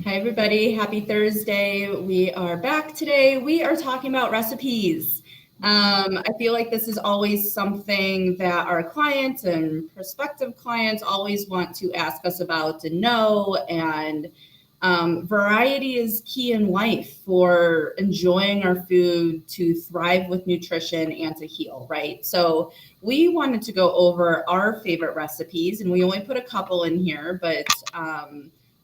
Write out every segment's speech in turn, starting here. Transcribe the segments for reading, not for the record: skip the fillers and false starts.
Hi, everybody. Happy Thursday. We are back today. We are talking about recipes. I feel like this is always something that our clients and prospective clients always want to ask us about and know. And variety is key in life for enjoying our food, to thrive with nutrition, and to heal, right? So we wanted to go over our favorite recipes, and we only put a couple in here, but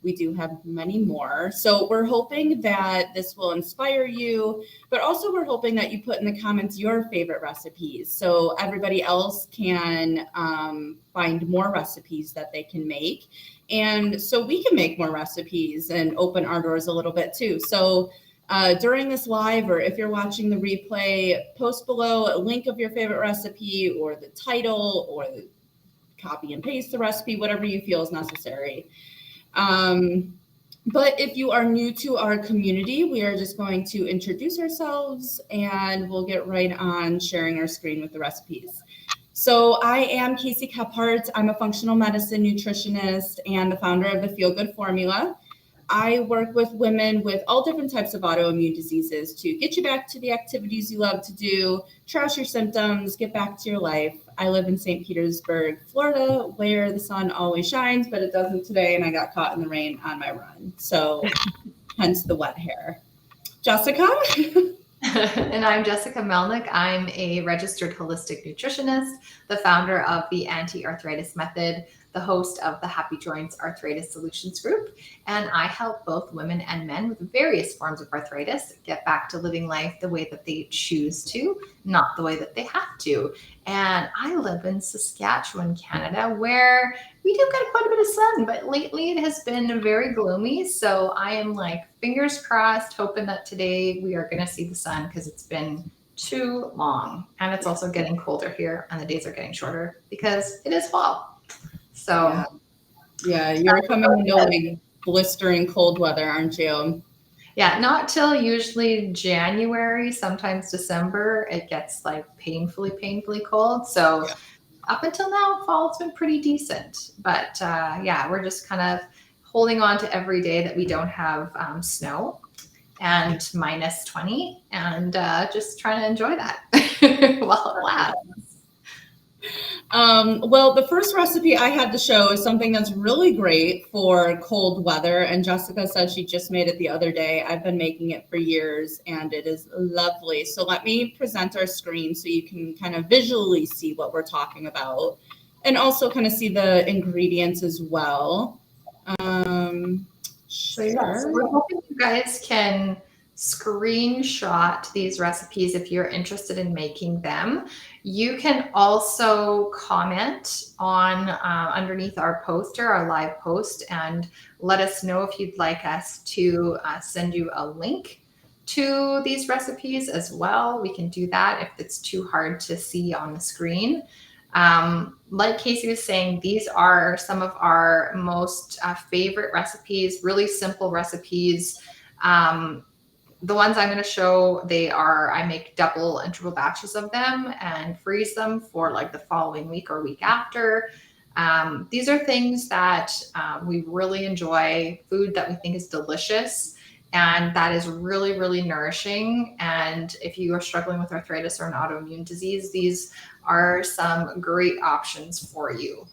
we do have many more. So we're hoping that this will inspire you, but also we're hoping that you put in the comments your favorite recipes so everybody else can find more recipes that they can make. And so we can make more recipes and open our doors a little bit too. So during this live, or if you're watching the replay, post below a link of your favorite recipe or the title, or copy and paste the recipe, whatever you feel is necessary. But if you are new to our community, we are just going to introduce ourselves and we'll get right on sharing our screen with the recipes. So I am Casey Kephart. I'm a functional medicine nutritionist and the founder of the Feel Good Formula. I work with women with all different types of autoimmune diseases to get you back to the activities you love to do, trash your symptoms, get back to your life. I live in St. Petersburg, Florida, where the sun always shines, but it doesn't today, and I got caught in the rain on my run. So hence the wet hair. Jessica? And I'm Jessica Melnick. I'm a registered holistic nutritionist, the founder of the Anti-Arthritis Method, the host of the Happy Joints Arthritis Solutions Group, and I help both women and men with various forms of arthritis get back to living life the way that they choose to, not the way that they have to. And I live in Saskatchewan, Canada, where we do get quite a bit of sun, but lately it has been very gloomy. So I am like fingers crossed, hoping that today we are going to see the sun because it's been too long. And it's also getting colder here and the days are getting shorter because it is fall. So yeah, you're coming into like blistering cold weather, aren't you? yeah, not till usually January, sometimes December, it gets like painfully cold. So up until now, fall's been pretty decent. But yeah, we're just kind of holding on to every day that we don't have snow and minus 20 and just trying to enjoy that while it lasts. Well, the first recipe I had to show is something that's really great for cold weather. And Jessica said she just made it the other day. I've been making it for years and it is lovely. So let me present our screen so you can kind of visually see what we're talking about and also kind of see the ingredients as well. So yes, we're hoping you guys can screenshot these recipes if you're interested in making them. You can also comment on underneath our poster, our live post, and let us know if you'd like us to send you a link to these recipes as well. We can do that if it's too hard to see on the screen. Like Casey was saying, these are some of our most favorite recipes, really simple recipes. The ones I'm going to show, I make double and triple batches of them and freeze them for like the following week or week after. These are things that we really enjoy, food that we think is delicious and that is really nourishing. And if you are struggling with arthritis or an autoimmune disease, these are some great options for you.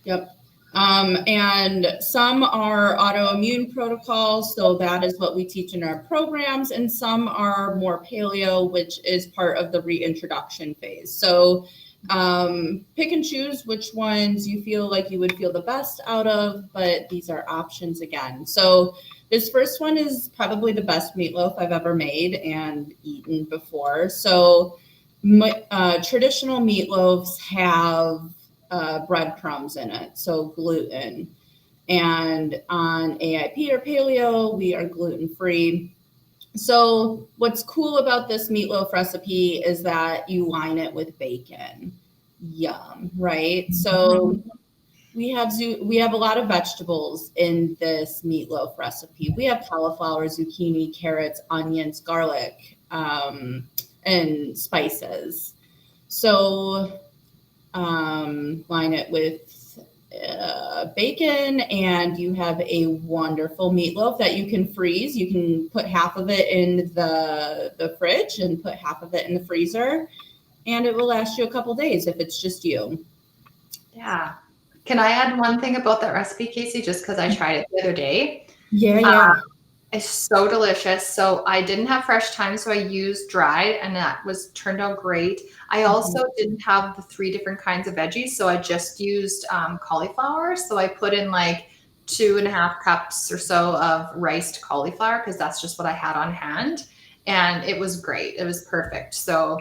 Yep. And some are autoimmune protocols, so that is what we teach in our programs, and some are more paleo, which is part of the reintroduction phase. So pick and choose which ones you feel like you would feel the best out of, but these are options again. So this first one is probably the best meatloaf I've ever made and eaten before. So traditional meatloaves have breadcrumbs in it, so gluten. And on AIP or paleo, we are gluten-free. So what's cool about this meatloaf recipe is that you line it with bacon. Yum, right? So we have a lot of vegetables in this meatloaf recipe. We have cauliflower, zucchini, carrots, onions, garlic, and spices. So line it with bacon, and you have a wonderful meatloaf that you can freeze. You can put half of it in the fridge and put half of it in the freezer, and it will last you a couple days if it's just you. Yeah. Can I add one thing about that recipe, Casey? Just because I tried it the other day. Yeah. It's so delicious. So I didn't have fresh thyme, so I used dried, and that turned out great. I also didn't have the 3 different kinds of veggies, so I just used cauliflower. So I put in like 2.5 cups or so of riced cauliflower because that's just what I had on hand, and it was great. It was perfect. So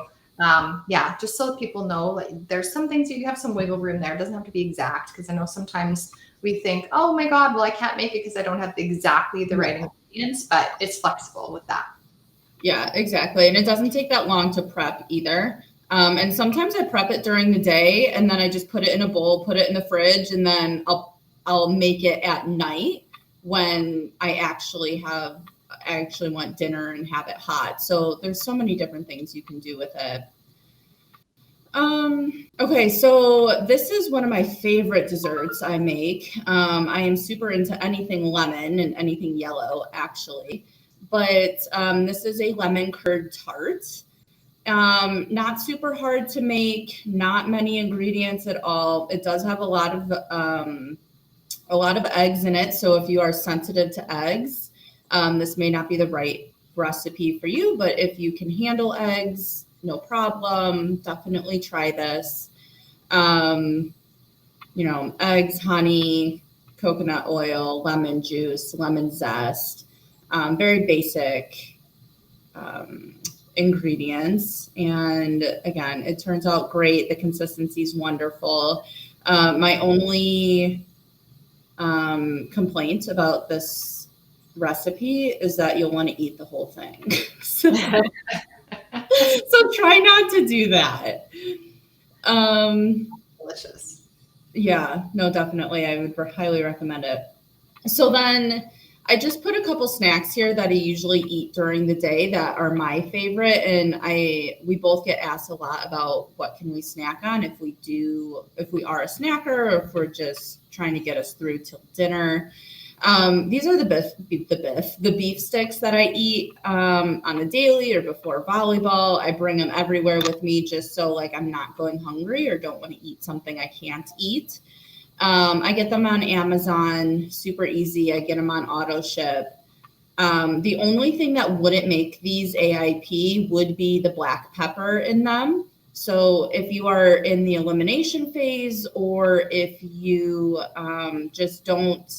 yeah, just so people know, like there's some things you have some wiggle room there. It doesn't have to be exact because I know sometimes we think, oh my God, well I can't make it because I don't have exactly the right ingredients, but it's flexible with that. Yeah, exactly. And it doesn't take that long to prep either. And sometimes I prep it during the day and then I just put it in a bowl, put it in the fridge, and then I'll make it at night when I actually want dinner and have it hot. So there's so many different things you can do with it. Okay, so this is one of my favorite desserts I make. I am super into anything lemon and anything yellow, actually. But this is a lemon curd tart. Not super hard to make, not many ingredients at all. It does have a lot of eggs in it. So if you are sensitive to eggs, this may not be the right recipe for you, but if you can handle eggs, no problem. Definitely try this. Eggs, honey, coconut oil, lemon juice, lemon zest, very basic ingredients. And again, it turns out great. The consistency is wonderful. My only complaint about this recipe is that you'll want to eat the whole thing. So try not to do that. Delicious. Yeah, no, definitely. I would highly recommend it. So then I just put a couple snacks here that I usually eat during the day that are my favorite. And we both get asked a lot about what can we snack on if we are a snacker or if we're just trying to get us through till dinner. These are the beef sticks that I eat on a daily or before volleyball. I bring them everywhere with me just so like I'm not going hungry or don't want to eat something I can't eat. I get them on Amazon, super easy. I get them on auto ship. The only thing that wouldn't make these AIP would be the black pepper in them. So if you are in the elimination phase or if you just don't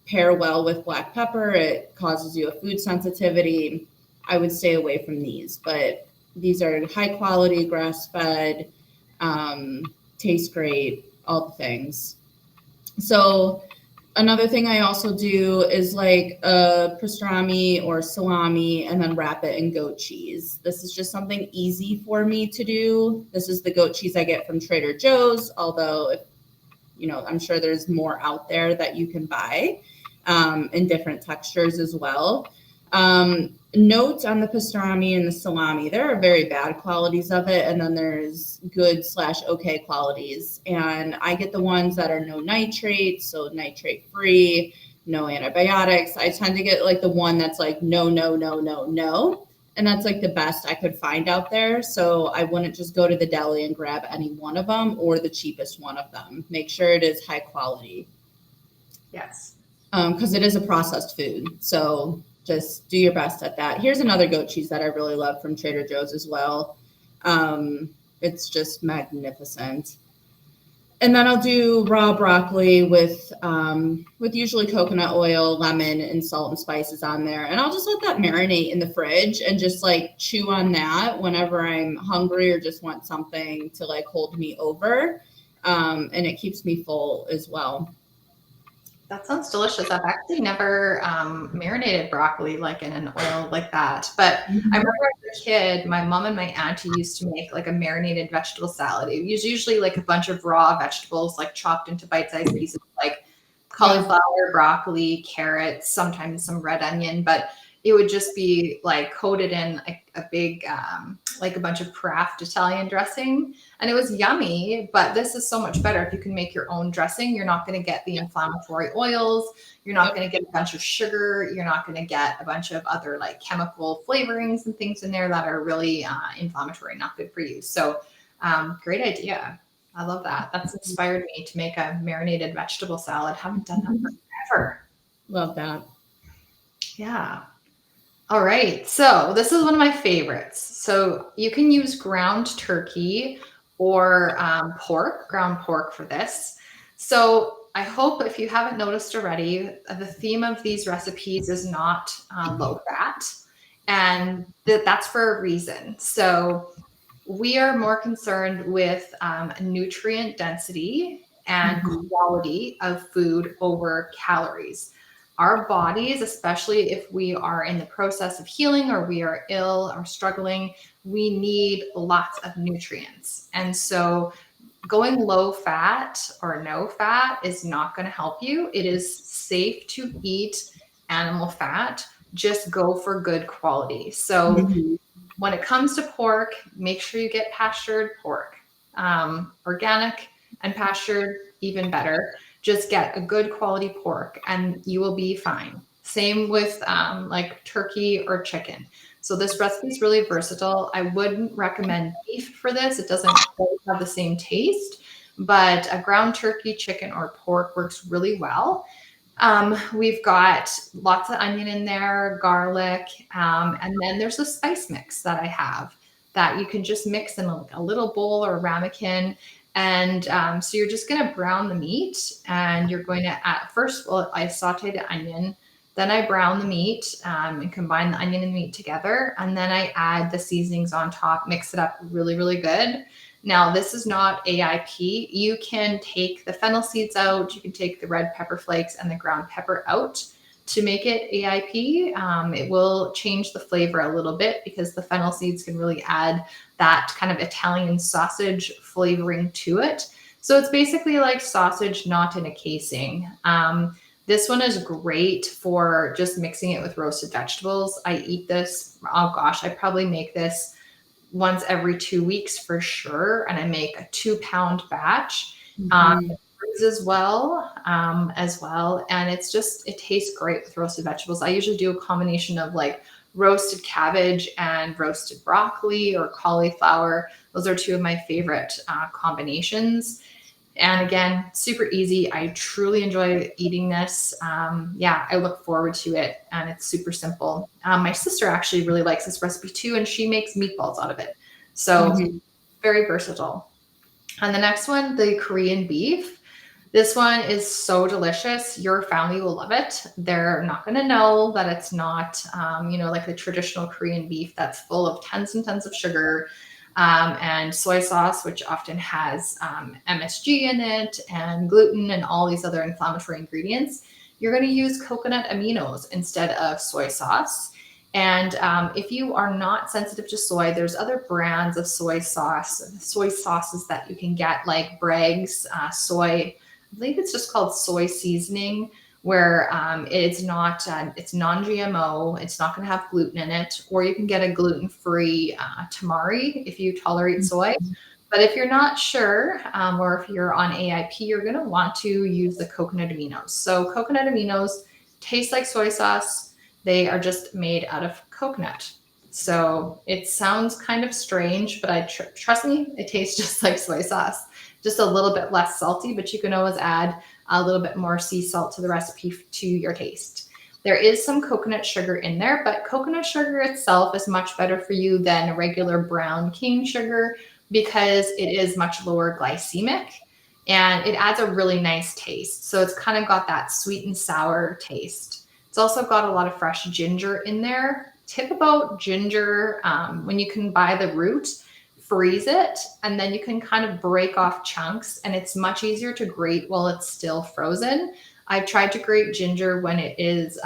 pair well with black pepper, it causes you a food sensitivity, I would stay away from these. But these are high quality, grass-fed, taste great, all the things. So another thing I also do is like a pastrami or salami and then wrap it in goat cheese. This is just something easy for me to do. This is the goat cheese I get from Trader Joe's, although I'm sure there's more out there that you can buy in different textures as well. Note on the pastrami and the salami, there are very bad qualities of it, and then there's good/okay qualities. And I get the ones that are no nitrates, so nitrate free, no antibiotics. I tend to get like the one that's like no. And that's like the best I could find out there. So I wouldn't just go to the deli and grab any one of them or the cheapest one of them. Make sure it is high quality. Yes. Because it is a processed food. So just do your best at that. Here's another goat cheese that I really love from Trader Joe's as well. It's just magnificent. And then I'll do raw broccoli with usually coconut oil, lemon, and salt and spices on there. And I'll just let that marinate in the fridge and just like chew on that whenever I'm hungry or just want something to like hold me over. And it keeps me full as well. That sounds delicious. I've actually never marinated broccoli like in an oil like that. But I remember as a kid, my mom and my auntie used to make like a marinated vegetable salad. It was usually like a bunch of raw vegetables, like chopped into bite-sized pieces, like cauliflower, broccoli, carrots, sometimes some red onion. But it would just be like coated in a big, like a bunch of Kraft Italian dressing. And it was yummy, but this is so much better if you can make your own dressing. You're not going to get the inflammatory oils. You're not going to get a bunch of sugar. You're not going to get a bunch of other like chemical flavorings and things in there that are really inflammatory, not good for you. So great idea. I love that. That's inspired me to make a marinated vegetable salad. Haven't done that forever. Love that. Yeah. All right. So this is one of my favorites. So you can use ground turkey or ground pork for this. So I hope if you haven't noticed already, the theme of these recipes is not low fat. And that's for a reason. So we are more concerned with nutrient density and quality of food over calories. Our bodies, especially if we are in the process of healing or we are ill or struggling, we need lots of nutrients. And so going low fat or no fat is not going to help you. It is safe to eat animal fat. Just go for good quality. So when it comes to pork, make sure you get pastured pork. Organic and pastured, even better. Just get a good quality pork and you will be fine. Same with like turkey or chicken. So this recipe is really versatile. I wouldn't recommend beef for this. It doesn't quite have the same taste, but a ground turkey, chicken, or pork works really well. We've got lots of onion in there, garlic, and then there's a spice mix that I have that you can just mix in a little bowl or a ramekin. And so you're just going to brown the meat, and you're going to add first. Well, I saute the onion, then I brown the meat and combine the onion and meat together, and then I add the seasonings on top. Mix it up really, really good. Now, this is not AIP. You can take the fennel seeds out. You can take the red pepper flakes and the ground pepper out to make it AIP. It will change the flavor a little bit because the fennel seeds can really add that kind of Italian sausage flavoring to it. So it's basically like sausage, not in a casing. This one is great for just mixing it with roasted vegetables. I eat this, oh gosh, I probably make this once every 2 weeks for sure. And I make a 2-pound batch. As well. And it's just, it tastes great with roasted vegetables. I usually do a combination of like roasted cabbage and roasted broccoli or cauliflower. Those are two of my favorite combinations. And again, super easy. I truly enjoy eating this. I look forward to it, and it's super simple. My sister actually really likes this recipe too, and she makes meatballs out of it. So very versatile. And the next one, the Korean beef. This one is so delicious. Your family will love it. They're not going to know that it's not, like the traditional Korean beef that's full of tons and tons of sugar and soy sauce, which often has MSG in it and gluten and all these other inflammatory ingredients. You're going to use coconut aminos instead of soy sauce. And if you are not sensitive to soy, there's other brands of soy sauces that you can get, like Bragg's soy. I believe it's just called soy seasoning, where it's non-GMO. It's not going to have gluten in it. Or you can get a gluten-free tamari if you tolerate soy. But if you're not sure, or if you're on AIP, you're going to want to use the coconut aminos. So coconut aminos taste like soy sauce. They are just made out of coconut. So it sounds kind of strange, but trust me, it tastes just like soy sauce. Just a little bit less salty, but you can always add a little bit more sea salt to the recipe to your taste. There is some coconut sugar in there, but coconut sugar itself is much better for you than a regular brown cane sugar because it is much lower glycemic and it adds a really nice taste. So it's kind of got that sweet and sour taste. It's also got a lot of fresh ginger in there. Tip about ginger, when you can buy the root, freeze it, and then you can kind of break off chunks, and it's much easier to grate while it's still frozen. I've tried to grate ginger when it is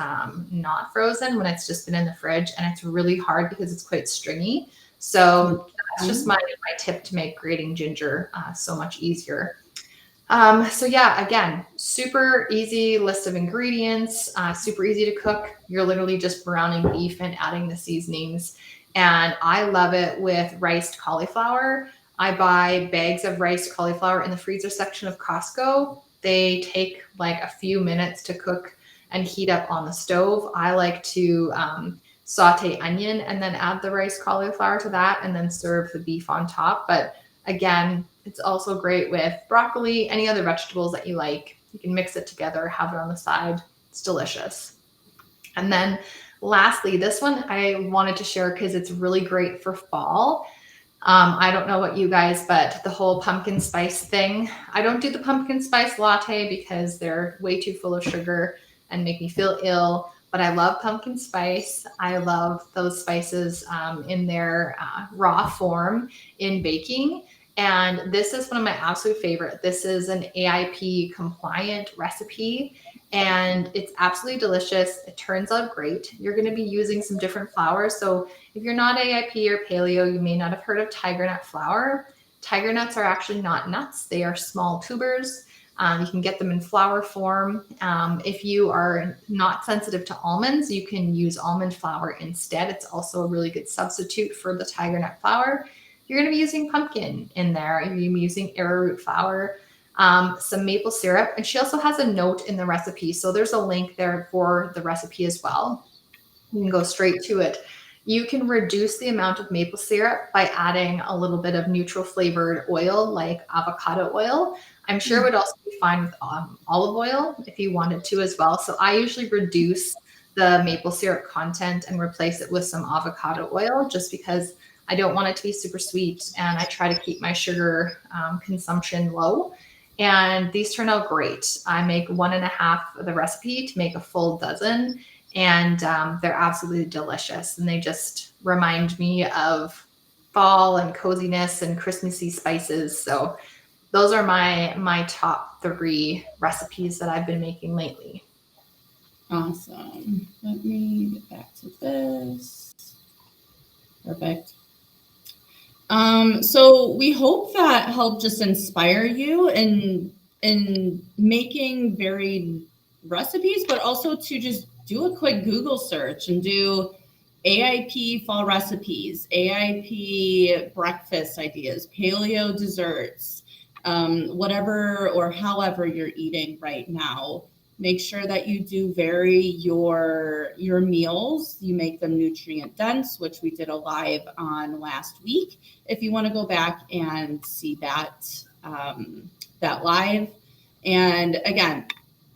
not frozen, when it's just been in the fridge, and it's really hard because it's quite stringy. So that's just my tip to make grating ginger so much easier. So yeah, again, super easy list of ingredients, super easy to cook. You're literally just browning beef and adding the seasonings. And I love it with riced cauliflower. I buy bags of riced cauliflower in the freezer section of Costco. They take like a few minutes to cook and heat up on the stove. I like to saute onion and then add the riced cauliflower to that and then serve the beef on top. But again, it's also great with broccoli, any other vegetables that you like. You can mix it together, have it on the side. It's delicious. And then lastly, this one I wanted to share because it's really great for fall. I don't know what you guys, but the whole pumpkin spice thing, I don't do the pumpkin spice latte because they're way too full of sugar and make me feel ill. But I love pumpkin spice. I love those spices in their raw form in baking. And this is one of my absolute favorite. This is an AIP compliant recipe and it's absolutely delicious. It turns out great. You're going to be using some different flours. So if you're not AIP or paleo, you may not have heard of tiger nut flour. Tiger nuts are actually not nuts. They are small tubers. You can get them in flour form. If you are not sensitive to almonds, you can use almond flour instead. It's also a really good substitute for the tiger nut flour. You're going to be using pumpkin in there. You're going to be using arrowroot flour, some maple syrup. And she also has a note in the recipe. So there's a link there for the recipe as well. You can go straight to it. You can reduce the amount of maple syrup by adding a little bit of neutral flavored oil like avocado oil. I'm sure it would also be fine with olive oil if you wanted to as well. So I usually reduce the maple syrup content and replace it with some avocado oil just because I don't want it to be super sweet and I try to keep my sugar consumption low. And these turn out great. I make 1.5 of the recipe to make a full dozen. And they're absolutely delicious. And they just remind me of fall and coziness and Christmassy spices. So those are my top 3 recipes that I've been making lately. Awesome. Let me get back to this. Perfect. So we hope that helped just inspire you in making varied recipes, but also to just do a quick Google search and do AIP fall recipes, AIP breakfast ideas, paleo desserts, whatever or however you're eating right now. Make sure that you do vary your meals. You make them nutrient dense, which we did a live on last week. If you want to go back and see that that live, and again,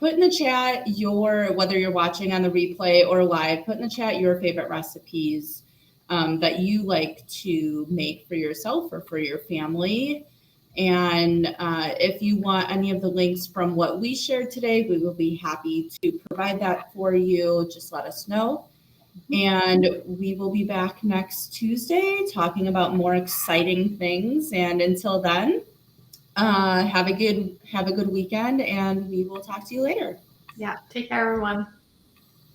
put in the chat whether you're watching on the replay or live. Put in the chat your favorite recipes that you like to make for yourself or for your family. And if you want any of the links from what we shared today, we will be happy to provide that for you. Just let us know. And we will be back next Tuesday talking about more exciting things. And until then, have a good weekend, and we will talk to you later. Yeah, take care, everyone.